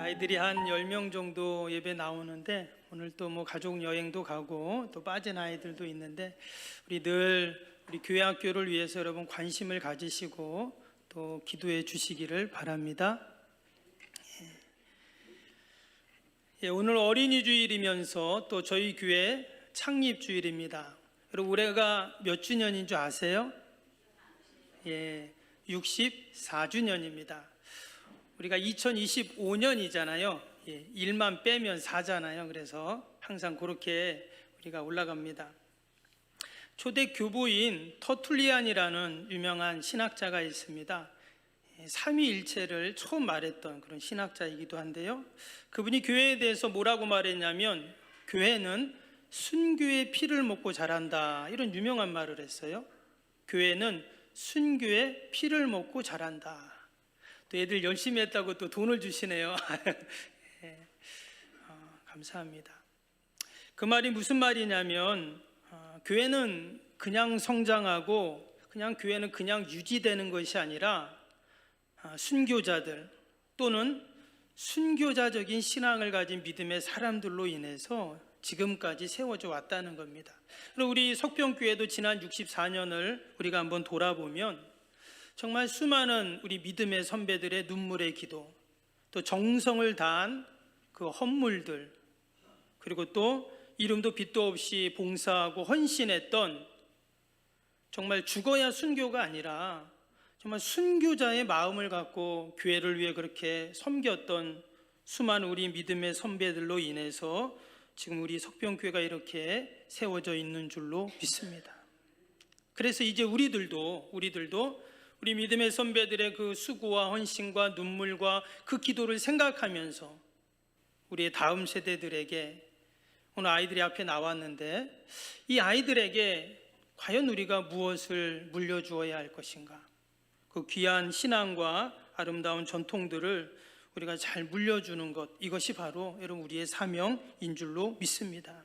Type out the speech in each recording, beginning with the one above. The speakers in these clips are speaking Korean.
아이들이 한 10명 정도 예배 나오는데 오늘 또 뭐 가족 여행도 가고 또 빠진 아이들도 있는데 우리 교회 학교를 위해서 여러분 관심을 가지시고 또 기도해 주시기를 바랍니다. 오늘 어린이 주일이면서 또 저희 교회 창립 주일입니다. 여러분 올해가 몇 주년인 줄 아세요? 64주년입니다. 우리가 2025년이잖아요. 1만 빼면 4잖아요. 그래서 항상 그렇게 우리가 올라갑니다. 초대 교부인 터툴리안이라는 유명한 신학자가 있습니다. 삼위일체를 처음 말했던 그런 신학자이기도 한데요. 그분이 교회에 대해서 뭐라고 말했냐면 교회는 순교의 피를 먹고 자란다, 이런 유명한 말을 했어요. 교회는 순교의 피를 먹고 자란다. 또 애들 열심히 했다고 또 돈을 주시네요. 감사합니다. 그 말이 무슨 말이냐면 교회는 그냥 성장하고 교회는 그냥 유지되는 것이 아니라 순교자들 또는 순교자적인 신앙을 가진 믿음의 사람들로 인해서 지금까지 세워져 왔다는 겁니다. 그리고 우리 석병교회도 지난 64년을 우리가 한번 돌아보면 정말 수많은 우리 믿음의 선배들의 눈물의 기도, 또 정성을 다한 그 헌물들, 그리고 또 이름도 빛도 없이 봉사하고 헌신했던, 정말 죽어야 순교가 아니라 정말 순교자의 마음을 갖고 교회를 위해 그렇게 섬겼던 수많은 우리 믿음의 선배들로 인해서 지금 우리 석병교회가 이렇게 세워져 있는 줄로 믿습니다. 그래서 이제 우리들도 우리 믿음의 선배들의 그 수고와 헌신과 눈물과 그 기도를 생각하면서 우리의 다음 세대들에게, 오늘 아이들이 앞에 나왔는데 이 아이들에게 과연 우리가 무엇을 물려주어야 할 것인가, 그 귀한 신앙과 아름다운 전통들을 우리가 잘 물려주는 것, 이것이 바로 여러분 우리의 사명인 줄로 믿습니다.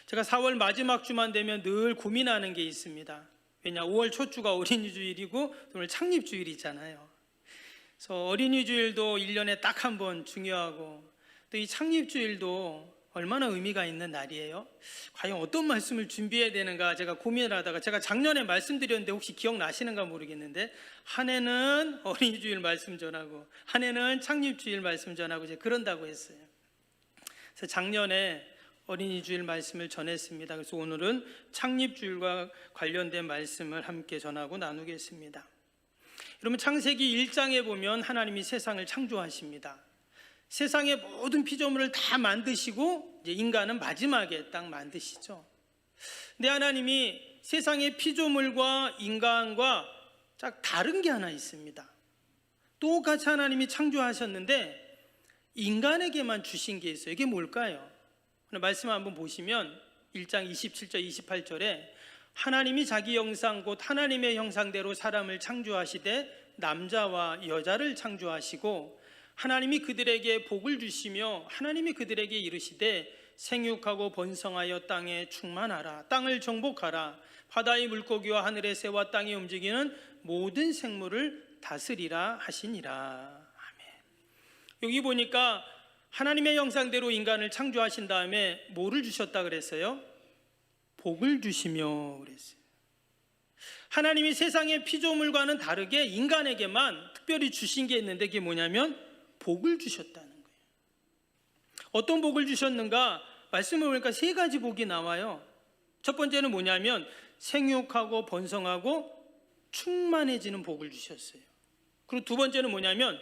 제가 4월 마지막 주만 되면 늘 고민하는 게 있습니다. 왜냐, 5월 첫 주가 어린이 주일이고 오늘 창립 주일이잖아요. 그래서 어린이 주일도 1년에 딱 한 번 중요하고 또 이 창립 주일도 얼마나 의미가 있는 날이에요. 과연 어떤 말씀을 준비해야 되는가 제가 고민을 하다가, 제가 작년에 말씀드렸는데 혹시 기억나시는가 모르겠는데, 한 해는 어린이 주일 말씀 전하고 한 해는 창립 주일 말씀 전하고 이제 그런다고 했어요. 그래서 작년에 어린이 주일 말씀을 전했습니다. 그래서 오늘은 창립 주일과 관련된 말씀을 함께 전하고 나누겠습니다. 여러분, 창세기 1장에 보면 하나님이 세상을 창조하십니다. 세상의 모든 피조물을 다 만드시고 이제 인간은 마지막에 딱 만드시죠. 근데 하나님이 세상의 피조물과 인간과 딱 다른 게 하나 있습니다. 똑같이 하나님이 창조하셨는데 인간에게만 주신 게 있어요. 이게 뭘까요? 오늘 말씀 한번 보시면 1장 27절 28절에 하나님이 자기 형상 곧 하나님의 형상대로 사람을 창조하시되 남자와 여자를 창조하시고 하나님이 그들에게 복을 주시며 하나님이 그들에게 이르시되 생육하고 번성하여 땅에 충만하라, 땅을 정복하라, 바다의 물고기와 하늘의 새와 땅에 움직이는 모든 생물을 다스리라 하시니라. 아멘. 여기 보니까 하나님의 형상대로 인간을 창조하신 다음에 뭐를 주셨다 그랬어요? 복을 주시며 그랬어요. 하나님이 세상의 피조물과는 다르게 인간에게만 특별히 주신 게 있는데 그게 뭐냐면 복을 주셨다는 거예요. 어떤 복을 주셨는가? 말씀을 보니까 세 가지 복이 나와요. 첫 번째는 뭐냐면 생육하고 번성하고 충만해지는 복을 주셨어요. 그리고 두 번째는 뭐냐면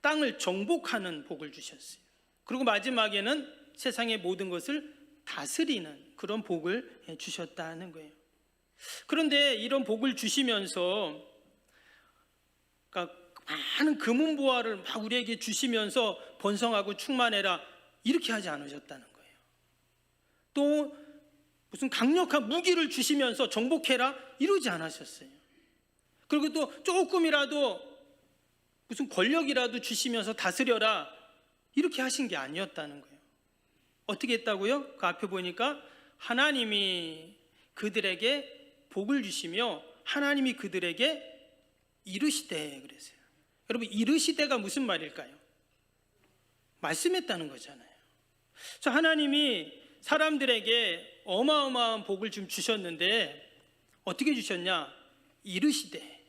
땅을 정복하는 복을 주셨어요. 그리고 마지막에는 세상의 모든 것을 다스리는 그런 복을 주셨다는 거예요. 그런데 이런 복을 주시면서, 그러니까 많은 금은보화를 막 우리에게 주시면서 번성하고 충만해라 이렇게 하지 않으셨다는 거예요. 또 무슨 강력한 무기를 주시면서 정복해라 이러지 않으셨어요. 그리고 또 조금이라도 무슨 권력이라도 주시면서 다스려라 이렇게 하신 게 아니었다는 거예요. 어떻게 했다고요? 그 앞에 보니까 하나님이 그들에게 복을 주시며 하나님이 그들에게 이르시되 그랬어요. 여러분, 이르시되가 무슨 말일까요? 말씀했다는 거잖아요. 저 하나님이 사람들에게 어마어마한 복을 좀 주셨는데 어떻게 주셨냐? 이르시되,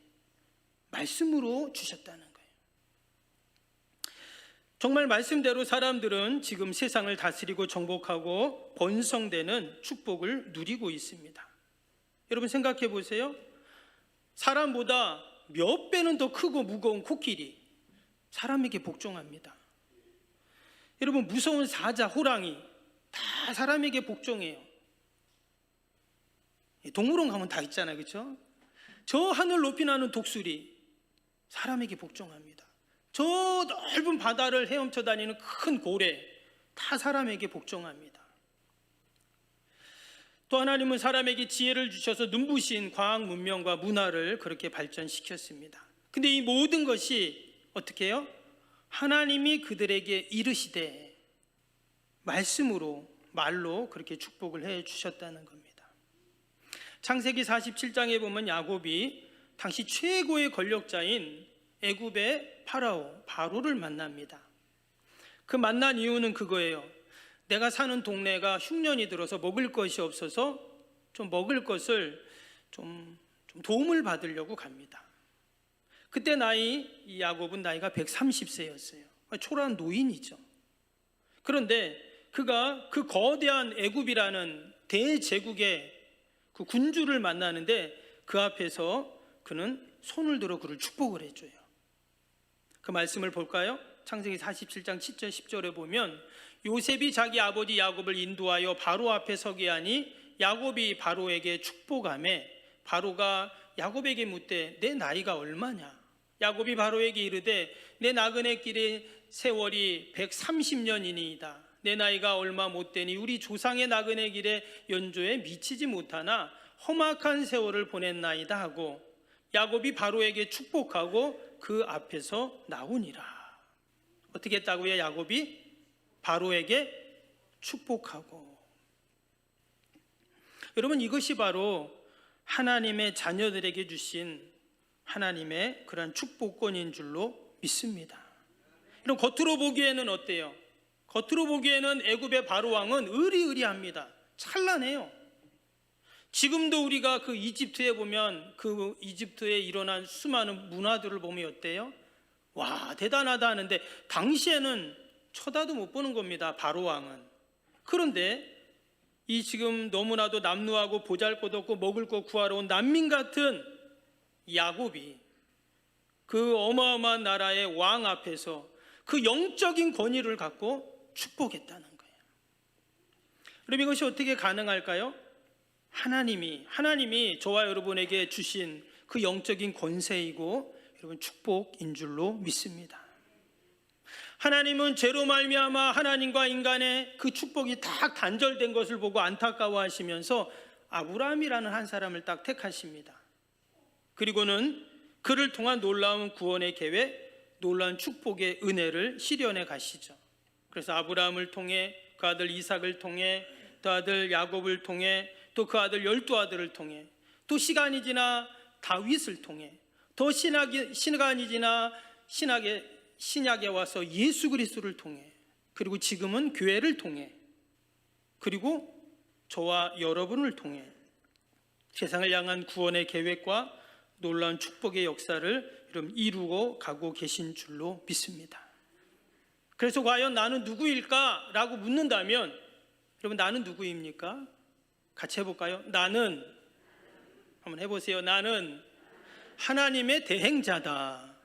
말씀으로 주셨다는 거예요. 정말 말씀대로 사람들은 지금 세상을 다스리고 정복하고 번성되는 축복을 누리고 있습니다. 여러분 생각해 보세요. 사람보다 몇 배는 더 크고 무거운 코끼리, 사람에게 복종합니다. 여러분 무서운 사자, 호랑이 다 사람에게 복종해요. 동물원 가면 다 있잖아요, 그렇죠? 저 하늘 높이 나는 독수리 사람에게 복종합니다. 저 넓은 바다를 헤엄쳐 다니는 큰 고래 다 사람에게 복종합니다. 또 하나님은 사람에게 지혜를 주셔서 눈부신 과학 문명과 문화를 그렇게 발전시켰습니다. 근데 이 모든 것이 어떻게 해요? 하나님이 그들에게 이르시되, 말씀으로, 말로 그렇게 축복을 해 주셨다는 겁니다. 창세기 47장에 보면 야곱이 당시 최고의 권력자인 애굽의 파라오, 바로를 만납니다. 그 만난 이유는 그거예요. 내가 사는 동네가 흉년이 들어서 먹을 것이 없어서 좀 먹을 것을 좀 도움을 받으려고 갑니다. 그때 이 야곱은 나이가 130세였어요. 초라한 노인이죠. 그런데 그가 그 거대한 애굽이라는 대제국의 그 군주를 만나는데 그 앞에서 그는 손을 들어 그를 축복을 해줘요. 그 말씀을 볼까요? 창세기 47장 7절 10절에 보면 요셉이 자기 아버지 야곱을 인도하여 바로 앞에 서게 하니 야곱이 바로에게 축복하며 바로가 야곱에게 묻되 내 나이가 얼마냐? 야곱이 바로에게 이르되 내 나그네 길의 세월이 130년이니이다. 내 나이가 얼마 못되니 우리 조상의 나그네 길의 연조에 미치지 못하나 험악한 세월을 보냈나이다 하고 야곱이 바로에게 축복하고 그 앞에서 나오니라. 어떻게 했다고요? 야곱이 바로에게 축복하고. 여러분 이것이 바로 하나님의 자녀들에게 주신 하나님의 그런 축복권인 줄로 믿습니다. 이런 겉으로 보기에는 어때요? 겉으로 보기에는 애굽의 바로 왕은 의리의리합니다. 찬란해요. 지금도 우리가 그 이집트에 보면 그 이집트에 일어난 수많은 문화들을 보면 어때요? 와, 대단하다 하는데 당시에는 쳐다도 못 보는 겁니다, 바로 왕은. 그런데 이 지금 너무나도 남루하고 보잘것없고 먹을 거 구하러 온 난민 같은 야곱이 그 어마어마한 나라의 왕 앞에서 그 영적인 권위를 갖고 축복했다는 거예요. 그럼 이것이 어떻게 가능할까요? 하나님이 저와 여러분에게 주신 그 영적인 권세이고 여러분 축복인 줄로 믿습니다. 하나님은 죄로 말미암아 하나님과 인간의 그 축복이 딱 단절된 것을 보고 안타까워하시면서 아브라함이라는 한 사람을 딱 택하십니다. 그리고는 그를 통한 놀라운 구원의 계획, 놀라운 축복의 은혜를 실현해 가시죠. 그래서 아브라함을 통해 그 아들 이삭을 통해 또 아들 야곱을 통해 또 그 아들 12아들을 통해 또 시간이 지나 다윗을 통해 더 시간이 지나 신약에 와서 예수 그리스도를 통해 그리고 지금은 교회를 통해 그리고 저와 여러분을 통해 세상을 향한 구원의 계획과 놀라운 축복의 역사를 여러분 이루고 가고 계신 줄로 믿습니다. 그래서 과연 나는 누구일까? 라고 묻는다면 여러분 나는 누구입니까? 같이 해볼까요? 나는 한번 해보세요. 나는 하나님의 대행자다.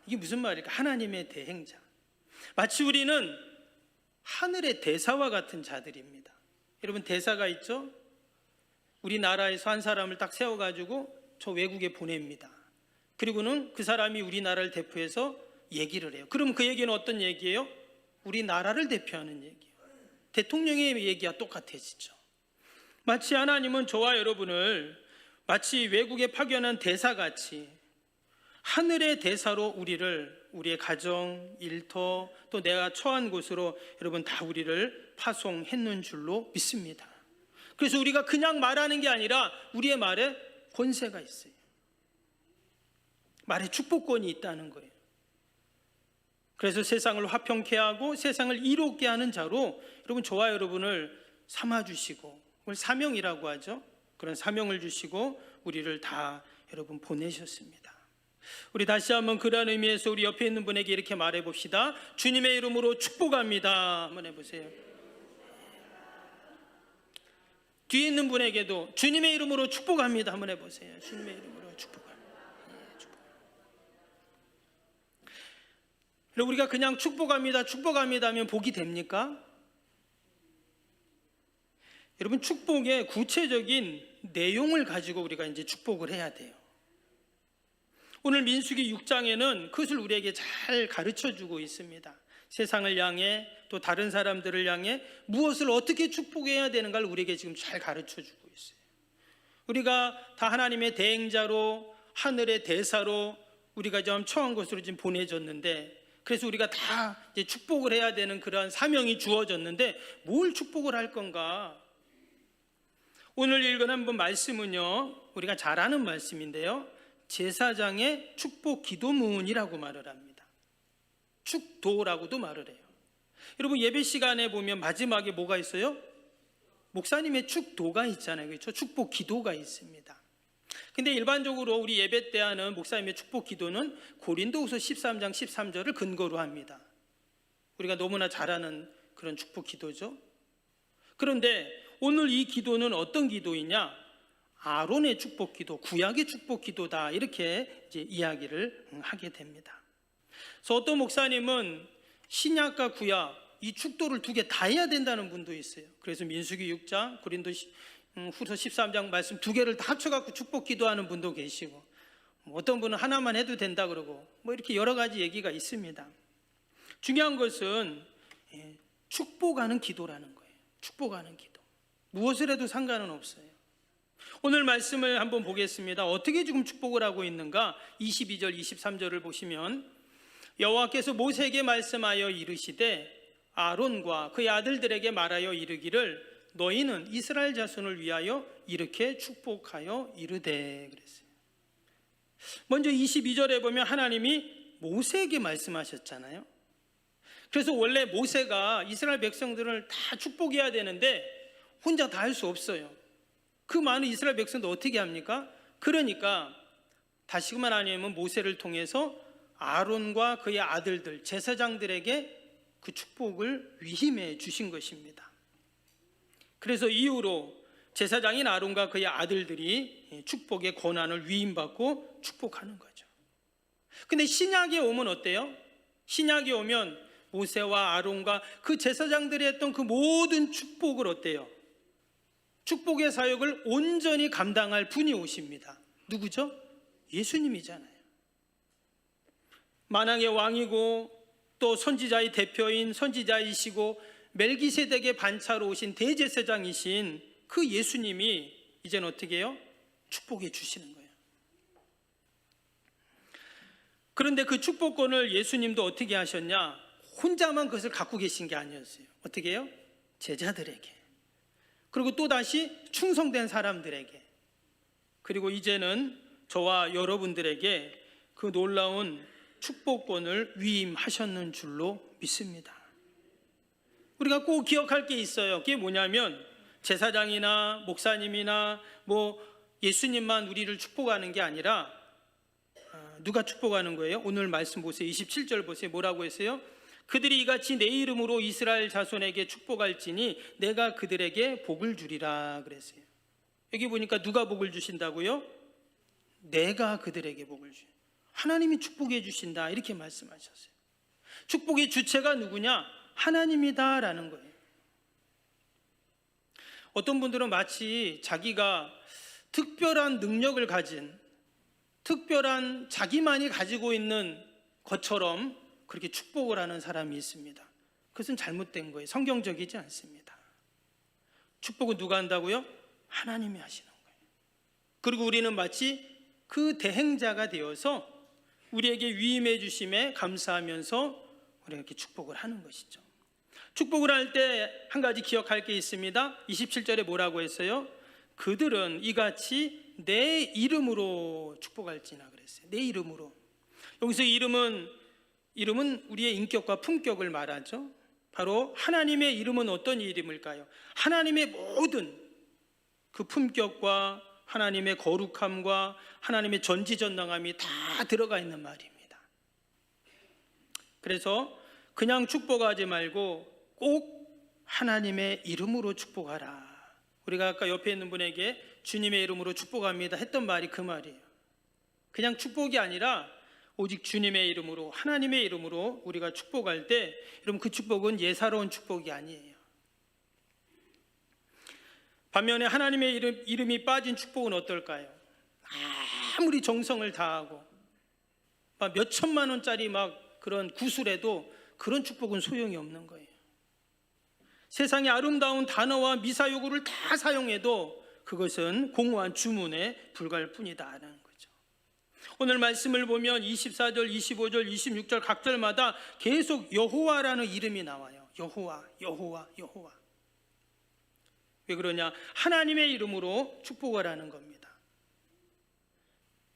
이게 무슨 말일까? 하나님의 대행자. 마치 우리는 하늘의 대사와 같은 자들입니다. 여러분 대사가 있죠? 우리나라에서 한 사람을 딱 세워가지고 저 외국에 보냅니다. 그리고는 그 사람이 우리나라를 대표해서 얘기를 해요. 그럼 그 얘기는 어떤 얘기예요? 우리나라를 대표하는 얘기예요. 대통령의 얘기와 똑같아지죠. 마치 하나님은 저와 여러분을 마치 외국에 파견한 대사같이 하늘의 대사로 우리의 가정, 일터, 또 내가 처한 곳으로 여러분 다 우리를 파송했는 줄로 믿습니다. 그래서 우리가 그냥 말하는 게 아니라 우리의 말에 권세가 있어요. 말에 축복권이 있다는 거예요. 그래서 세상을 화평케 하고 세상을 이롭게 하는 자로 여러분 저와 여러분을 삼아주시고, 그걸 사명이라고 하죠. 그런 사명을 주시고 우리를 다 여러분 보내셨습니다. 우리 다시 한번 그런 의미에서 우리 옆에 있는 분에게 이렇게 말해 봅시다. 주님의 이름으로 축복합니다. 한번 해보세요. 뒤에 있는 분에게도 주님의 이름으로 축복합니다. 한번 해보세요. 주님의 이름으로 축복합니다. 우리가 그냥 축복합니다, 축복합니다 하면 복이 됩니까? 여러분, 축복의 구체적인 내용을 가지고 우리가 이제 축복을 해야 돼요. 오늘 민수기 6장에는 그것을 우리에게 잘 가르쳐 주고 있습니다. 세상을 향해 또 다른 사람들을 향해 무엇을 어떻게 축복해야 되는가를 우리에게 지금 잘 가르쳐 주고 있어요. 우리가 다 하나님의 대행자로, 하늘의 대사로 우리가 좀 처한 곳으로 지금 보내졌는데, 그래서 우리가 다 이제 축복을 해야 되는 그러한 사명이 주어졌는데 뭘 축복을 할 건가? 오늘 읽은 한번 말씀은요, 우리가 잘 아는 말씀인데요, 제사장의 축복 기도문이라고 말을 합니다. 축도라고도 말을 해요. 여러분, 예배 시간에 보면 마지막에 뭐가 있어요? 목사님의 축도가 있잖아요. 그렇죠? 축복 기도가 있습니다. 근데 일반적으로 우리 예배 때 하는 목사님의 축복 기도는 고린도후서 13장 13절을 근거로 합니다. 우리가 너무나 잘 아는 그런 축복 기도죠. 그런데 오늘 이 기도는 어떤 기도이냐? 아론의 축복 기도, 구약의 축복 기도다, 이렇게 이제 이야기를 하게 됩니다. 그래서 어떤 목사님은 신약과 구약 이 축도를 두 개 다 해야 된다는 분도 있어요. 그래서 민수기 6장, 고린도후서 13장 말씀 두 개를 다 합쳐갖고 축복 기도하는 분도 계시고, 어떤 분은 하나만 해도 된다 그러고, 이렇게 여러 가지 얘기가 있습니다. 중요한 것은 축복하는 기도라는 거예요. 축복하는 기도. 무엇을 해도 상관은 없어요. 오늘 말씀을 한번 보겠습니다. 어떻게 지금 축복을 하고 있는가? 22절, 23절을 보시면 여호와께서 모세에게 말씀하여 이르시되 아론과 그의 아들들에게 말하여 이르기를 너희는 이스라엘 자손을 위하여 이렇게 축복하여 이르되 그랬어요. 먼저 22절에 보면 하나님이 모세에게 말씀하셨잖아요. 그래서 원래 모세가 이스라엘 백성들을 다 축복해야 되는데 혼자 다 할 수 없어요. 그 많은 이스라엘 백성들 어떻게 합니까? 그러니까 다시금 하나님은 모세를 통해서 아론과 그의 아들들, 제사장들에게 그 축복을 위임해 주신 것입니다. 그래서 이후로 제사장인 아론과 그의 아들들이 축복의 권한을 위임받고 축복하는 거죠. 근데 신약에 오면 어때요? 신약에 오면 모세와 아론과 그 제사장들이 했던 그 모든 축복을 어때요? 축복의 사역을 온전히 감당할 분이 오십니다. 누구죠? 예수님이잖아요. 만왕의 왕이고 또 선지자의 대표인 선지자이시고 멜기세덱의 반차로 오신 대제사장이신 그 예수님이 이제는 어떻게 해요? 축복해 주시는 거예요. 그런데 그 축복권을 예수님도 어떻게 하셨냐? 혼자만 그것을 갖고 계신 게 아니었어요. 어떻게 해요? 제자들에게, 그리고 또다시 충성된 사람들에게, 그리고 이제는 저와 여러분들에게 그 놀라운 축복권을 위임하셨는 줄로 믿습니다. 우리가 꼭 기억할 게 있어요. 그게 뭐냐면 제사장이나 목사님이나 예수님만 우리를 축복하는 게 아니라 누가 축복하는 거예요? 오늘 말씀 보세요. 27절 보세요. 뭐라고 했어요? 그들이 이같이 내 이름으로 이스라엘 자손에게 축복할지니 내가 그들에게 복을 주리라 그랬어요. 여기 보니까 누가 복을 주신다고요? 내가 그들에게 복을 주신다. 하나님이 축복해 주신다, 이렇게 말씀하셨어요. 축복의 주체가 누구냐? 하나님이다라는 거예요. 어떤 분들은 마치 자기가 특별한 능력을 가진, 특별한 자기만이 가지고 있는 것처럼 그렇게 축복을 하는 사람이 있습니다. 그것은 잘못된 거예요. 성경적이지 않습니다. 축복은 누가 한다고요? 하나님이 하시는 거예요. 그리고 우리는 마치 그 대행자가 되어서 우리에게 위임해 주심에 감사하면서 우리가 이렇게 축복을 하는 것이죠. 축복을 할 때 한 가지 기억할 게 있습니다. 27절에 뭐라고 했어요? 그들은 이같이 내 이름으로 축복할지나 그랬어요. 내 이름으로. 여기서 이름은 이름은 우리의 인격과 품격을 말하죠. 바로 하나님의 이름은 어떤 이름일까요? 하나님의 모든 그 품격과 하나님의 거룩함과 하나님의 전지전능함이 다 들어가 있는 말입니다. 그래서 그냥 축복하지 말고 꼭 하나님의 이름으로 축복하라. 우리가 아까 옆에 있는 분에게 주님의 이름으로 축복합니다 했던 말이 그 말이에요. 그냥 축복이 아니라 오직 주님의 이름으로, 하나님의 이름으로 우리가 축복할 때, 여러분, 그 축복은 예사로운 축복이 아니에요. 반면에 하나님의 이름이 빠진 축복은 어떨까요? 아무리 정성을 다하고 막 몇 천만 원짜리 막 그런 구슬해도 그런 축복은 소용이 없는 거예요. 세상의 아름다운 단어와 미사여구를 다 사용해도 그것은 공허한 주문에 불과할 뿐이다라는 거죠. 오늘 말씀을 보면 24절, 25절, 26절 각 절마다 계속 여호와라는 이름이 나와요. 여호와, 여호와, 여호와. 왜 그러냐? 하나님의 이름으로 축복을 하는 겁니다.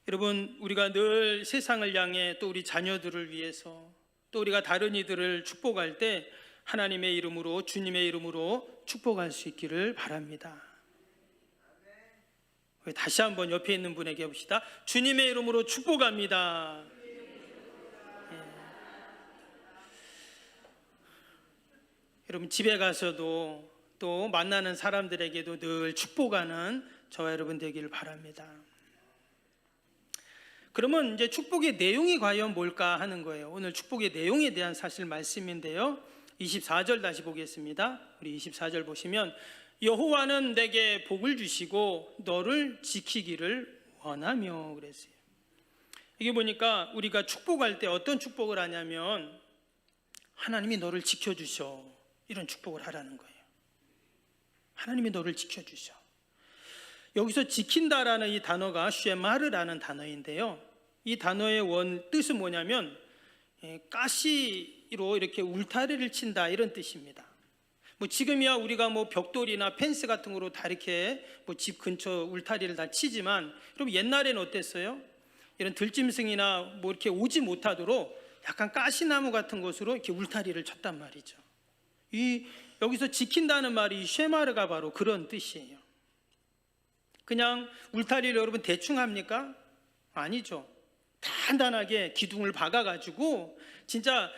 여러분, 우리가 늘 세상을 향해 또 우리 자녀들을 위해서 또 우리가 다른 이들을 축복할 때 하나님의 이름으로, 주님의 이름으로 축복할 수 있기를 바랍니다. 다시 한번 옆에 있는 분에게 해봅시다. 주님의 이름으로 축복합니다. 여러분, 집에 가서도 또 만나는 사람들에게도 늘 축복하는 저와 여러분 되기를 바랍니다. 그러면 이제 축복의 내용이 과연 뭘까 하는 거예요. 오늘 축복의 내용에 대한 사실 말씀인데요. 24절 다시 보겠습니다. 우리 24절 보시면 여호와는 내게 복을 주시고 너를 지키기를 원하며 그랬어요. 이게 보니까 우리가 축복할 때 어떤 축복을 하냐면 하나님이 너를 지켜주셔, 이런 축복을 하라는 거예요. 하나님이 너를 지켜주셔. 여기서 지킨다라는 이 단어가 쉐마르라는 단어인데요, 이 단어의 원 뜻은 뭐냐면 가시로 이렇게 울타리를 친다, 이런 뜻입니다. 뭐 지금이야 우리가 뭐 벽돌이나 펜스 같은 거로 다 이렇게 뭐 집 근처 울타리를 다 치지만, 여러분 옛날에는 어땠어요? 이런 들짐승이나 뭐 이렇게 오지 못하도록 약간 가시나무 같은 곳으로 이렇게 울타리를 쳤단 말이죠. 여기서 지킨다는 말이 쉐마르가 바로 그런 뜻이에요. 그냥 울타리를 여러분 대충 합니까? 아니죠. 단단하게 기둥을 박아가지고 진짜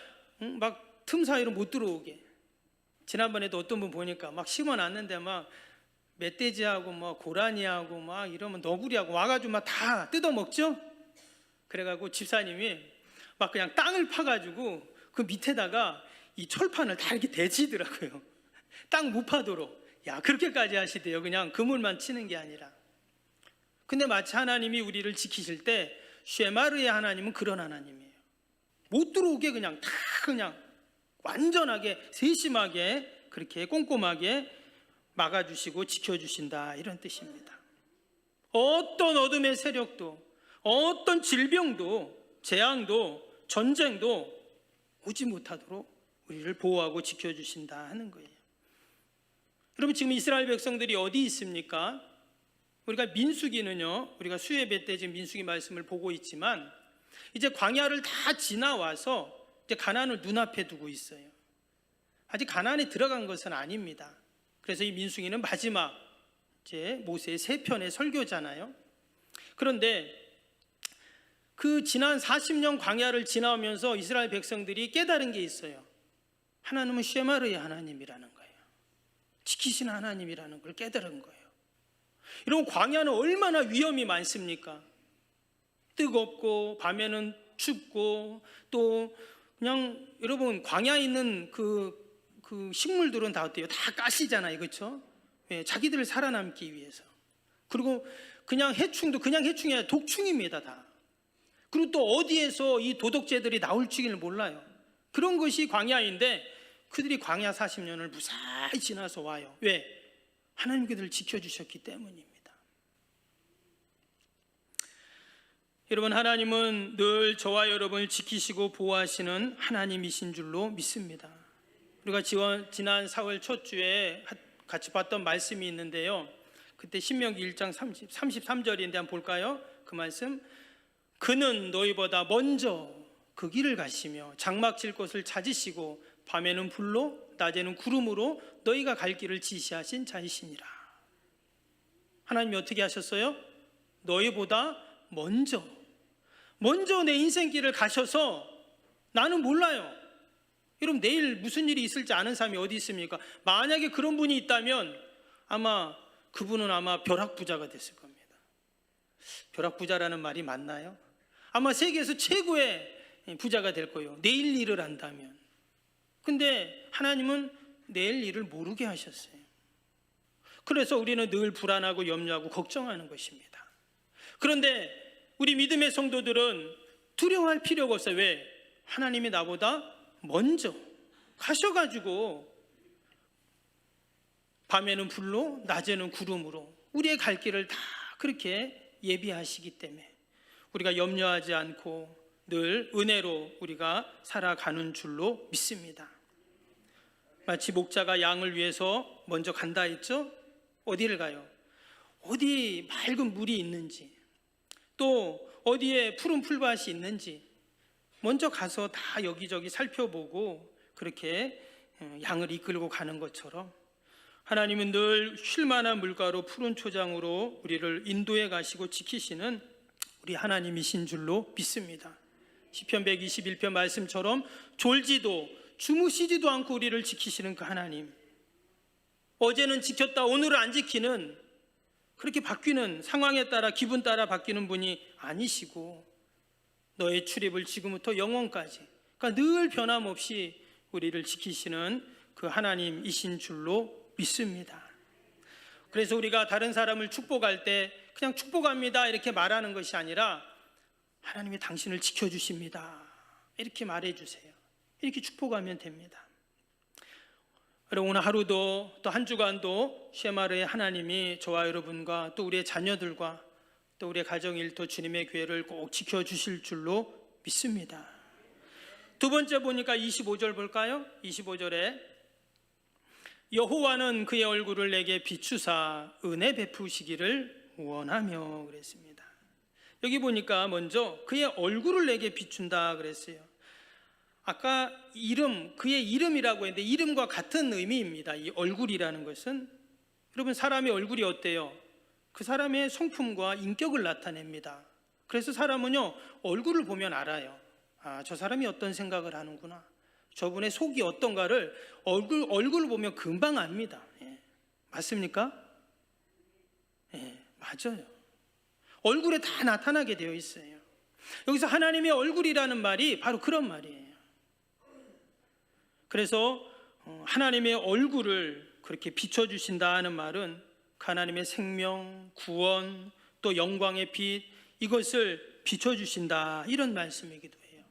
막 틈 사이로 못 들어오게. 지난번에도 어떤 분 보니까 막 심어놨는데 막 멧돼지하고 뭐 고라니하고 막 이러면 너구리하고 와가지고 막 다 뜯어먹죠. 그래가지고 집사님이 막 그냥 땅을 파가지고 그 밑에다가 이 철판을 다 이렇게 대치더라고요. 땅 못 파도록. 야, 그렇게까지 하시대요. 그냥 그물만 치는 게 아니라. 근데 마치 하나님이 우리를 지키실 때 쉐마르의 하나님은 그런 하나님이에요. 못 들어오게 그냥 다 그냥 완전하게 세심하게 그렇게 꼼꼼하게 막아주시고 지켜주신다, 이런 뜻입니다. 어떤 어둠의 세력도, 어떤 질병도, 재앙도, 전쟁도 오지 못하도록 우리를 보호하고 지켜주신다 하는 거예요. 여러분, 지금 이스라엘 백성들이 어디 있습니까? 우리가 민수기는요, 우리가 수예배 때 지금 민수기 말씀을 보고 있지만 이제 광야를 다 지나와서 이제 가나안을 눈앞에 두고 있어요. 아직 가나안에 들어간 것은 아닙니다. 그래서 이 민수기는 마지막 이제 모세의 세 편의 설교잖아요. 그런데 그 지난 40년 광야를 지나오면서 이스라엘 백성들이 깨달은 게 있어요. 하나님은 쉐마르의 하나님이라는 거예요. 지키시는 하나님이라는 걸 깨달은 거예요. 이런 광야는 얼마나 위험이 많습니까? 뜨겁고 밤에는 춥고 또 그냥 여러분 광야에 있는 그 식물들은 다 어때요? 다 가시잖아요, 그렇죠? 예, 자기들을 살아남기 위해서. 그리고 그냥 해충도 그냥 해충이 아니라 독충입니다, 다. 그리고 또 어디에서 이 도덕제들이 나올지를 몰라요. 그런 것이 광야인데 그들이 광야 40년을 무사히 지나서 와요. 왜? 하나님 그들을 지켜주셨기 때문입니다. 여러분, 하나님은 늘 저와 여러분을 지키시고 보호하시는 하나님이신 줄로 믿습니다. 우리가 지난 4월 첫 주에 같이 봤던 말씀이 있는데요, 그때 신명기 1장 33절인데 한번 볼까요? 그 말씀, 그는 너희보다 먼저 그 길을 가시며 장막 칠 곳을 찾으시고 밤에는 불로 낮에는 구름으로 너희가 갈 길을 지시하신 자이시니라. 하나님이 어떻게 하셨어요? 너희보다 먼저 내 인생길을 가셔서 나는 몰라요. 여러분 내일 무슨 일이 있을지 아는 사람이 어디 있습니까? 만약에 그런 분이 있다면 그분은 아마 벼락부자가 됐을 겁니다. 벼락부자라는 말이 맞나요? 아마 세계에서 최고의 부자가 될 거예요. 내일 일을 안다면. 근데 하나님은 내일 일을 모르게 하셨어요. 그래서 우리는 늘 불안하고 염려하고 걱정하는 것입니다. 그런데 우리 믿음의 성도들은 두려워할 필요가 없어요. 왜? 하나님이 나보다 먼저 가셔가지고 밤에는 불로 낮에는 구름으로 우리의 갈 길을 다 그렇게 예비하시기 때문에 우리가 염려하지 않고 늘 은혜로 우리가 살아가는 줄로 믿습니다. 마치 목자가 양을 위해서 먼저 간다 했죠? 어디를 가요? 어디 맑은 물이 있는지, 또 어디에 푸른 풀밭이 있는지 먼저 가서 다 여기저기 살펴보고 그렇게 양을 이끌고 가는 것처럼 하나님은 늘 쉴만한 물가로 푸른 초장으로 우리를 인도해 가시고 지키시는 우리 하나님이신 줄로 믿습니다. 시편 121편 말씀처럼 졸지도 주무시지도 않고 우리를 지키시는 그 하나님, 어제는 지켰다 오늘은 안 지키는, 그렇게 바뀌는 상황에 따라 기분 따라 바뀌는 분이 아니시고 너의 출입을 지금부터 영원까지, 그러니까 늘 변함없이 우리를 지키시는 그 하나님이신 줄로 믿습니다. 그래서 우리가 다른 사람을 축복할 때 그냥 축복합니다 이렇게 말하는 것이 아니라 하나님이 당신을 지켜주십니다 이렇게 말해주세요. 이렇게 축복하면 됩니다. 여러분 오늘 하루도 또 한 주간도 쉐마르의 하나님이 저와 여러분과 또 우리의 자녀들과 또 우리의 가정 일터 주님의 교회를 꼭 지켜주실 줄로 믿습니다. 두 번째 보니까 25절 볼까요? 25절에 여호와는 그의 얼굴을 내게 비추사 은혜 베푸시기를 원하며 그랬습니다. 여기 보니까 먼저 그의 얼굴을 내게 비춘다 그랬어요. 아까 그의 이름이라고 했는데 이름과 같은 의미입니다. 이 얼굴이라는 것은 여러분 사람의 얼굴이 어때요? 그 사람의 성품과 인격을 나타냅니다. 그래서 사람은요 얼굴을 보면 알아요. 저 사람이 어떤 생각을 하는구나, 저분의 속이 어떤가를 얼굴을 보면 금방 압니다. 맞습니까? 맞아요. 얼굴에 다 나타나게 되어 있어요. 여기서 하나님의 얼굴이라는 말이 바로 그런 말이에요. 그래서 하나님의 얼굴을 그렇게 비춰주신다 하는 말은 하나님의 생명, 구원, 또 영광의 빛, 이것을 비춰주신다 이런 말씀이기도 해요.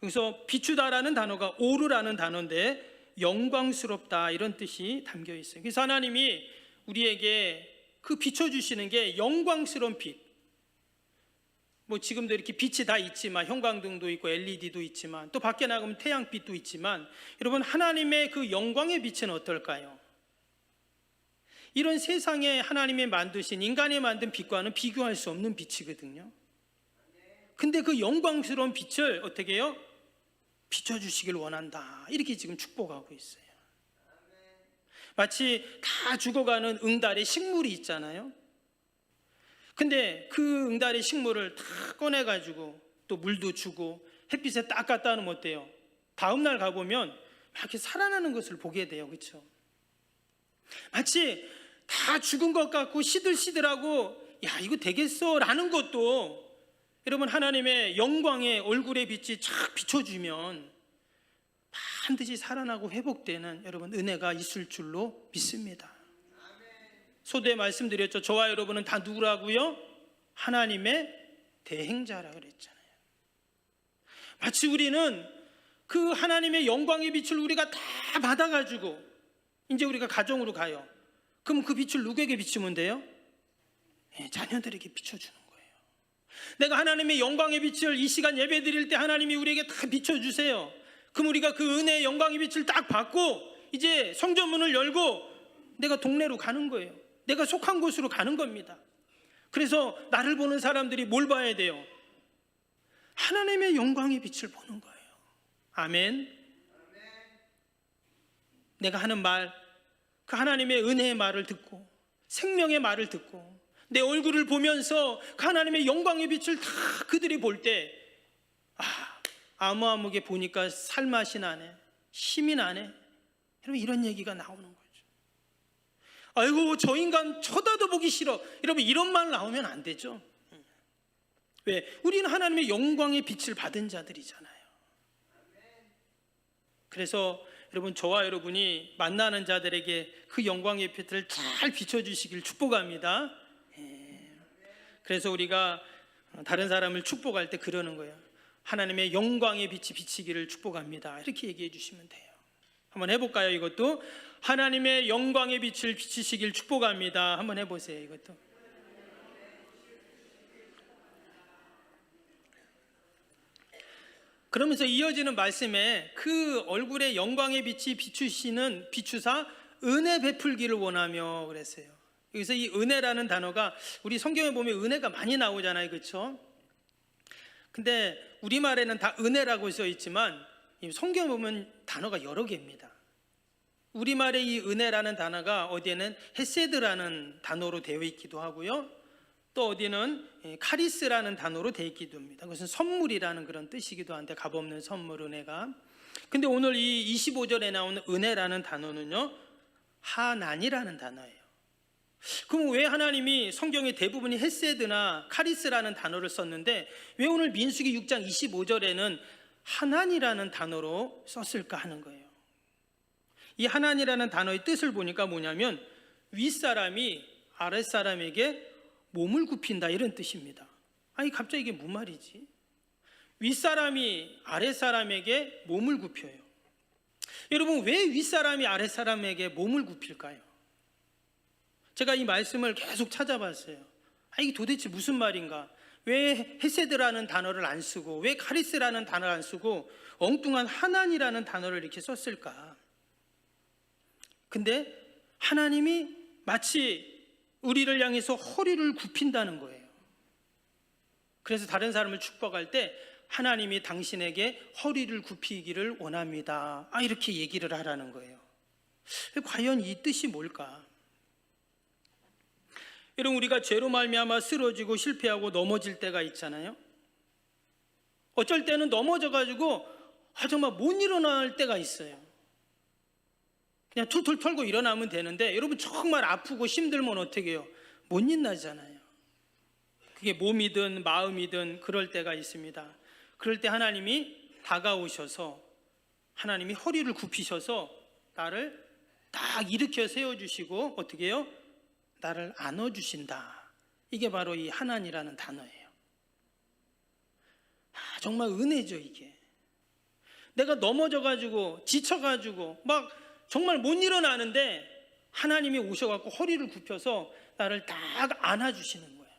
여기서 비추다라는 단어가 오르라는 단어인데 영광스럽다 이런 뜻이 담겨 있어요. 그래서 하나님이 우리에게 그 비춰주시는 게 영광스러운 빛, 지금도 이렇게 빛이 다 있지만 형광등도 있고 LED도 있지만 또 밖에 나가면 태양빛도 있지만 여러분 하나님의 그 영광의 빛은 어떨까요? 이런 세상에 하나님이 만드신 인간이 만든 빛과는 비교할 수 없는 빛이거든요. 근데 그 영광스러운 빛을 어떻게 해요? 비춰주시길 원한다 이렇게 지금 축복하고 있어요. 마치 다 죽어가는 응달의 식물이 있잖아요. 근데 그 응달의 식물을 다 꺼내가지고 또 물도 주고 햇빛에 딱 갖다 놓으면 어때요? 다음날 가보면 막 이렇게 살아나는 것을 보게 돼요. 그렇죠? 마치 다 죽은 것 같고 시들시들하고 야 이거 되겠어 라는 것도 여러분 하나님의 영광의 얼굴의 빛이 착 비춰주면 반드시 살아나고 회복되는 여러분 은혜가 있을 줄로 믿습니다. 소두에 말씀드렸죠. 저와 여러분은 다 누구라고요? 하나님의 대행자라 그랬잖아요. 마치 우리는 그 하나님의 영광의 빛을 우리가 다 받아가지고 이제 우리가 가정으로 가요. 그럼 그 빛을 누구에게 비추면 돼요? 자녀들에게 비춰주는 거예요. 내가 하나님의 영광의 빛을 이 시간 예배 드릴 때 하나님이 우리에게 다 비춰주세요. 그럼 우리가 그 은혜의 영광의 빛을 딱 받고 이제 성전문을 열고 내가 동네로 가는 거예요. 내가 속한 곳으로 가는 겁니다. 그래서 나를 보는 사람들이 뭘 봐야 돼요? 하나님의 영광의 빛을 보는 거예요. 아멘. 내가 하는 말, 그 하나님의 은혜의 말을 듣고 생명의 말을 듣고 내 얼굴을 보면서 그 하나님의 영광의 빛을 다 그들이 볼 때 아무아무게 보니까 살맛이 나네, 힘이 나네. 여러분, 이런 얘기가 나오는 거죠. 아이고, 저 인간 쳐다도 보기 싫어. 여러분, 이런 말 나오면 안 되죠. 왜? 우리는 하나님의 영광의 빛을 받은 자들이잖아요. 그래서 여러분, 저와 여러분이 만나는 자들에게 그 영광의 빛을 잘 비춰주시길 축복합니다. 그래서 우리가 다른 사람을 축복할 때 그러는 거예요. 하나님의 영광의 빛이 비치기를 축복합니다. 이렇게 얘기해 주시면 돼요. 한번 해볼까요? 이것도 하나님의 영광의 빛을 비치시길 축복합니다. 한번 해보세요. 이것도. 그러면서 이어지는 말씀에 그 얼굴에 영광의 빛이 비추사 은혜 베풀기를 원하며 그랬어요. 여기서 이 은혜라는 단어가 우리 성경에 보면 은혜가 많이 나오잖아요, 그렇죠? 근데 우리말에는 다 은혜라고 써 있지만 성경에 보면 단어가 여러 개입니다. 우리말의 이 은혜라는 단어가 어디에는 헤세드라는 단어로 되어 있기도 하고요, 또 어디는 카리스라는 단어로 되어 있기도 합니다. 그것은 선물이라는 그런 뜻이기도 한데, 값없는 선물, 은혜가. 근데 오늘 이 25절에 나오는 은혜라는 단어는요, 하난이라는 단어예요. 그럼 왜 하나님이 성경의 대부분이 헤세드나 카리스라는 단어를 썼는데 왜 오늘 민수기 6장 25절에는 하난이라는 단어로 썼을까 하는 거예요. 이 하난이라는 단어의 뜻을 보니까 뭐냐면 윗사람이 아랫사람에게 몸을 굽힌다, 이런 뜻입니다. 아니, 갑자기 이게 무슨 말이지? 윗사람이 아랫사람에게 몸을 굽혀요. 여러분, 왜 윗사람이 아랫사람에게 몸을 굽힐까요? 제가 이 말씀을 계속 찾아봤어요. 이게 도대체 무슨 말인가? 왜 헤세드라는 단어를 안 쓰고, 왜 카리스라는 단어를 안 쓰고 엉뚱한 하난이라는 단어를 이렇게 썼을까? 근데 하나님이 마치 우리를 향해서 허리를 굽힌다는 거예요. 그래서 다른 사람을 축복할 때 하나님이 당신에게 허리를 굽히기를 원합니다, 이렇게 얘기를 하라는 거예요. 과연 이 뜻이 뭘까? 여러분, 우리가 죄로 말미암아 쓰러지고 실패하고 넘어질 때가 있잖아요. 어쩔 때는 넘어져가지고 정말 못 일어날 때가 있어요. 그냥 툴툴 털고 일어나면 되는데, 여러분 정말 아프고 힘들면 어떻게 해요? 못 일어나잖아요. 그게 몸이든 마음이든 그럴 때가 있습니다. 그럴 때 하나님이 다가오셔서 하나님이 허리를 굽히셔서 나를 딱 일으켜 세워주시고 어떻게 해요? 나를 안아주신다. 이게 바로 이 하나님이라는 단어예요. 정말 은혜죠, 이게. 내가 넘어져가지고 지쳐가지고 막 정말 못 일어나는데 하나님이 오셔갖고 허리를 굽혀서 나를 딱 안아주시는 거예요.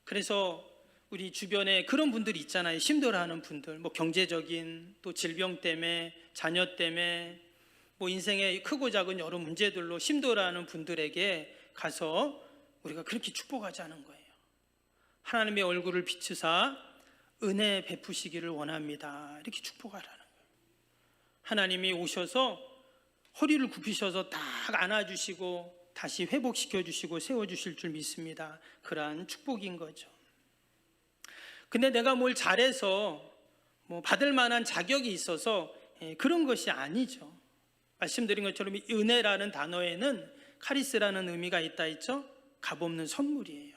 그래서 우리 주변에 그런 분들이 있잖아요. 힘들어하는 분들, 뭐 경제적인, 또 질병 때문에, 자녀 때문에, 뭐 인생의 크고 작은 여러 문제들로 힘들어하는 분들에게 가서 우리가 그렇게 축복하자는 거예요. 하나님의 얼굴을 비추사 은혜 베푸시기를 원합니다, 이렇게 축복하라는 거예요. 하나님이 오셔서 허리를 굽히셔서 딱 안아주시고 다시 회복시켜 주시고 세워주실 줄 믿습니다. 그러한 축복인 거죠. 근데 내가 뭘 잘해서 뭐 받을 만한 자격이 있어서 그런 것이 아니죠. 말씀드린 것처럼 이 은혜라는 단어에는 카리스라는 의미가 있다 했죠. 값없는 선물이에요.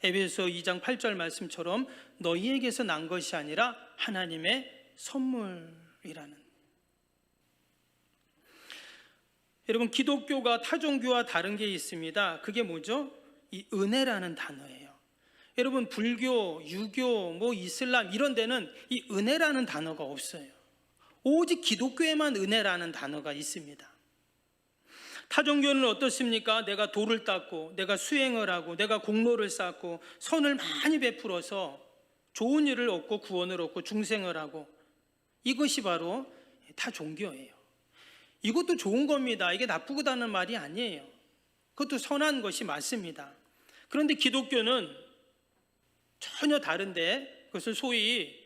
에베소 2장 8절 말씀처럼 너희에게서 난 것이 아니라 하나님의 선물이라는. 여러분, 기독교가 타종교와 다른 게 있습니다. 그게 뭐죠? 이 은혜라는 단어예요. 여러분, 불교, 유교, 뭐 이슬람 이런 데는 이 은혜라는 단어가 없어요. 오직 기독교에만 은혜라는 단어가 있습니다. 타종교는 어떻습니까? 내가 도를 닦고, 내가 수행을 하고, 내가 공로를 쌓고, 선을 많이 베풀어서 좋은 일을 얻고 구원을 얻고 중생을 하고, 이것이 바로 타종교예요. 이것도 좋은 겁니다. 이게 나쁘다는 말이 아니에요. 그것도 선한 것이 맞습니다. 그런데 기독교는 전혀 다른데 그것을 소위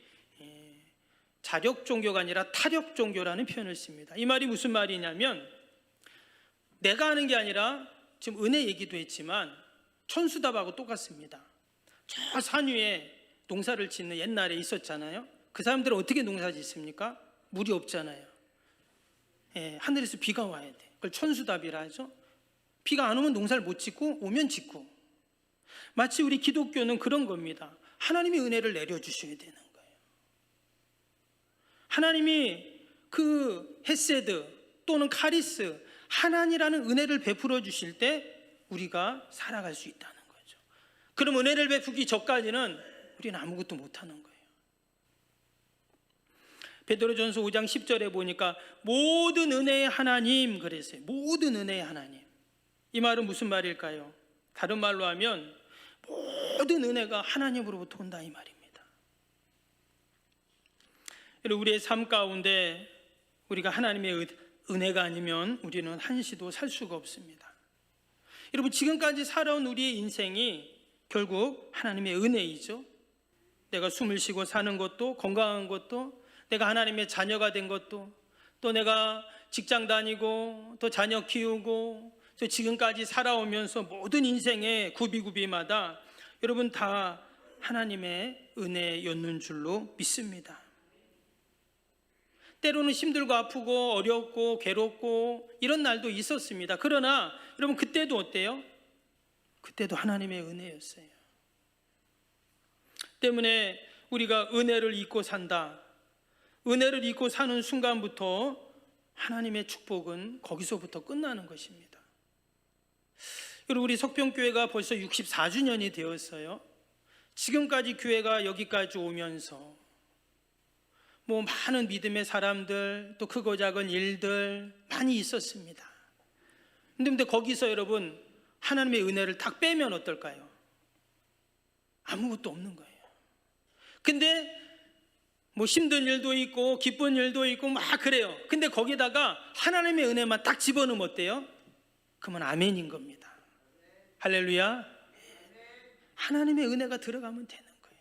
자력 종교가 아니라 타력 종교라는 표현을 씁니다. 이 말이 무슨 말이냐면 내가 하는 게 아니라 지금 은혜 얘기도 했지만 천수답하고 똑같습니다. 저 산 위에 농사를 짓는 옛날에 있었잖아요. 그 사람들은 어떻게 농사 짓습니까? 물이 없잖아요. 하늘에서 비가 와야 돼. 그걸 천수답이라 하죠. 비가 안 오면 농사를 못 짓고 오면 짓고. 마치 우리 기독교는 그런 겁니다. 하나님이 은혜를 내려주셔야 되는 거예요. 하나님이 그 헤세드 또는 카리스, 하나님이라는 은혜를 베풀어 주실 때 우리가 살아갈 수 있다는 거죠. 그럼 은혜를 베푸기 전까지는 우리는 아무것도 못하는 거예요. 베드로전서 5장 10절에 보니까 모든 은혜의 하나님 그랬어요. 모든 은혜의 하나님. 이 말은 무슨 말일까요? 다른 말로 하면 모든 은혜가 하나님으로부터 온다 이 말입니다. 우리의 삶 가운데 우리가 하나님의 은혜가 아니면 우리는 한시도 살 수가 없습니다. 여러분 지금까지 살아온 우리의 인생이 결국 하나님의 은혜이죠. 내가 숨을 쉬고 사는 것도, 건강한 것도, 내가 하나님의 자녀가 된 것도, 또 내가 직장 다니고 또 자녀 키우고 또 지금까지 살아오면서 모든 인생의 구비구비마다 여러분 다 하나님의 은혜였는 줄로 믿습니다. 때로는 힘들고 아프고 어렵고 괴롭고 이런 날도 있었습니다. 그러나 여러분 그때도 어때요? 그때도 하나님의 은혜였어요. 때문에 우리가 은혜를 잊고 산다. 은혜를 잊고 사는 순간부터 하나님의 축복은 거기서부터 끝나는 것입니다. 여러분 우리 석평교회가 벌써 64주년이 되었어요. 지금까지 교회가 여기까지 오면서 많은 믿음의 사람들 또 크고 작은 일들 많이 있었습니다. 근데 거기서 여러분 하나님의 은혜를 딱 빼면 어떨까요? 아무것도 없는 거예요. 근데 힘든 일도 있고 기쁜 일도 있고 막 그래요. 근데 거기다가 하나님의 은혜만 딱 집어넣으면 어때요? 그러면 아멘인 겁니다. 할렐루야. 하나님의 은혜가 들어가면 되는 거예요.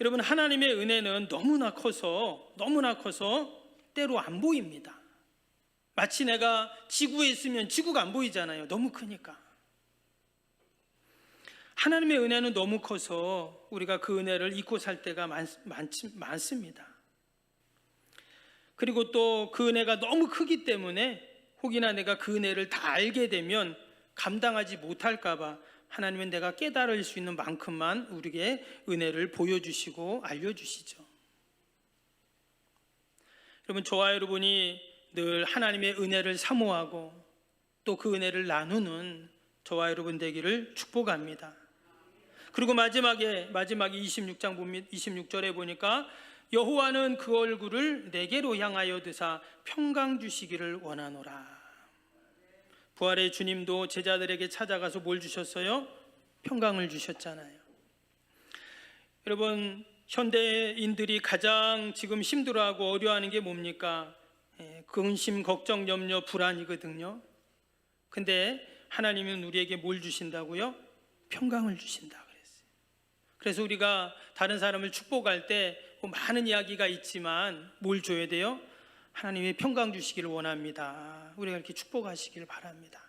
여러분 하나님의 은혜는 너무나 커서 때로 안 보입니다. 마치 내가 지구에 있으면 지구가 안 보이잖아요. 너무 크니까. 하나님의 은혜는 너무 커서 우리가 그 은혜를 잊고 살 때가 많습니다. 그리고 또 그 은혜가 너무 크기 때문에 혹이나 내가 그 은혜를 다 알게 되면 감당하지 못할까 봐 하나님은 내가 깨달을 수 있는 만큼만 우리에게 은혜를 보여주시고 알려주시죠. 여러분 저와 여러분이 늘 하나님의 은혜를 사모하고 또 그 은혜를 나누는 저와 여러분 되기를 축복합니다. 그리고 마지막에 26장 보면 26절에 보니까 여호와는 그 얼굴을 내게로 향하여 드사 평강 주시기를 원하노라. 부활의 주님도 제자들에게 찾아가서 뭘 주셨어요? 평강을 주셨잖아요. 여러분 현대인들이 가장 지금 힘들어하고 어려워하는 게 뭡니까? 근심, 걱정, 염려, 불안이거든요. 근데 하나님은 우리에게 뭘 주신다고요? 평강을 주신다 그랬어요. 그래서 우리가 다른 사람을 축복할 때 많은 이야기가 있지만 뭘 줘야 돼요? 하나님의 평강 주시기를 원합니다. 우리가 이렇게 축복하시기를 바랍니다.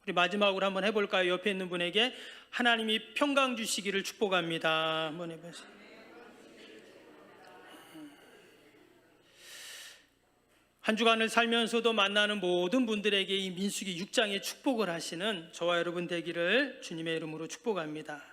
우리 마지막으로 한번 해볼까요? 옆에 있는 분에게 하나님이 평강 주시기를 축복합니다. 한번 해보세요. 한 주간을 살면서도 만나는 모든 분들에게 이 민수기 6장의 축복을 하시는 저와 여러분 되기를 주님의 이름으로 축복합니다.